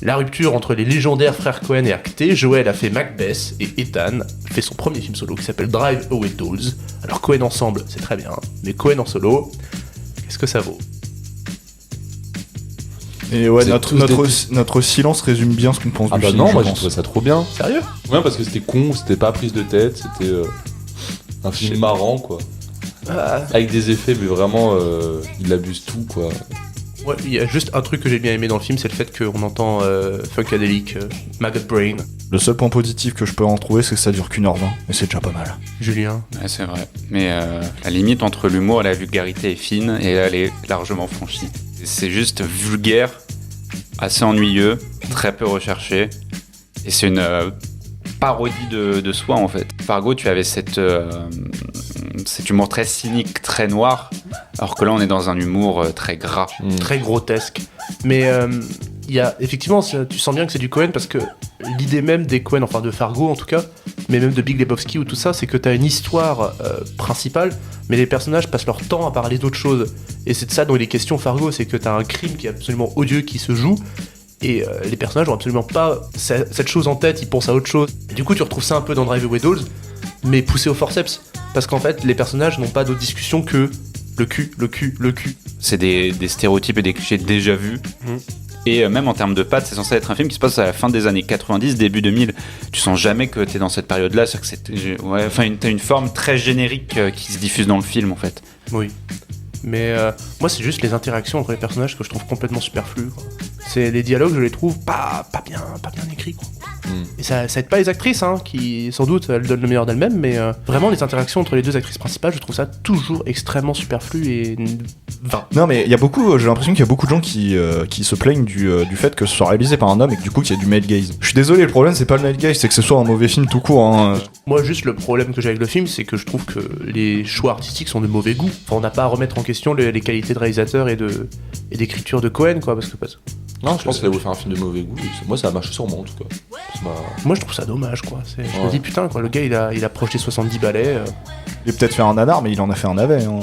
La rupture entre les légendaires frères Coen est actée, Joel a fait Macbeth et Ethan fait son premier film solo qui s'appelle Drive Away Dolls. Alors Coen ensemble, c'est très bien, mais Coen en solo, qu'est-ce que ça vaut ? Et ouais, notre silence résume bien ce qu'on pense du film. Non, moi j'ai trouvé ça trop bien. Sérieux ? Ouais, parce que c'était con, c'était pas prise de tête, c'était un film marrant quoi. Avec des effets, mais vraiment, il abuse tout quoi. Ouais, il y a juste un truc que j'ai bien aimé dans le film, c'est le fait qu'on entend Funkadelic, Maggot Brain. Le seul point positif que je peux en trouver, c'est que ça dure qu'1h20, et c'est déjà pas mal. Julien ? Ouais, c'est vrai. Mais la limite entre l'humour et la vulgarité est fine, et elle est largement franchie. C'est juste vulgaire, assez ennuyeux, très peu recherché, et c'est une parodie de soi en fait. Fargo, tu avais cet humour très cynique, très noir, alors que là on est dans un humour très gras. Très grotesque. Mais il y a, effectivement, tu sens bien que c'est du Coen parce que l'idée même des Coen, enfin de Fargo en tout cas, mais même de Big Lebowski ou tout ça, c'est que t'as une histoire principale, mais les personnages passent leur temps à parler d'autres choses. Et c'est de ça dont il est question Fargo, c'est que t'as un crime qui est absolument odieux qui se joue, et les personnages ont absolument pas cette chose en tête, ils pensent à autre chose. Et du coup, tu retrouves ça un peu dans Drive Away Dolls, mais poussé au forceps. Parce qu'en fait, les personnages n'ont pas d'autre discussion que le cul. C'est des stéréotypes et des clichés déjà vus. Et même en termes de pattes, c'est censé être un film qui se passe à la fin des années 90, début 2000. Tu sens jamais que t'es dans cette période-là. C'est-à-dire que t'as une forme très générique qui se diffuse dans le film en fait. Oui. Mais moi, c'est juste les interactions entre les personnages que je trouve complètement superflues, quoi. C'est les dialogues, je les trouve pas bien écrits, quoi. Et ça aide pas les actrices, hein, qui sans doute elles donnent le meilleur d'elles-mêmes, mais vraiment les interactions entre les deux actrices principales, je trouve ça toujours extrêmement superflu et vain. Non mais il y a beaucoup, j'ai l'impression qu'il y a beaucoup de gens qui se plaignent du fait que ce soit réalisé par un homme et que du coup qu'il y a du male gaze. Je suis désolé, le problème c'est pas le male gaze, c'est que ce soit un mauvais film tout court, hein. Moi juste le problème que j'ai avec le film, c'est que je trouve que les choix artistiques sont de mauvais goût. Enfin, on n'a pas à remettre en question les qualités de réalisateur et d'écriture de Coen, quoi, parce que Non, je pense qu'il a voulu faire un film de mauvais goût. Moi, ça a marché sur moi en tout cas. moi je trouve ça dommage, quoi. Je me dis putain, quoi, le gars il a projeté 70 balais. Il a peut-être fait un nanar, mais il en a fait un navet, hein.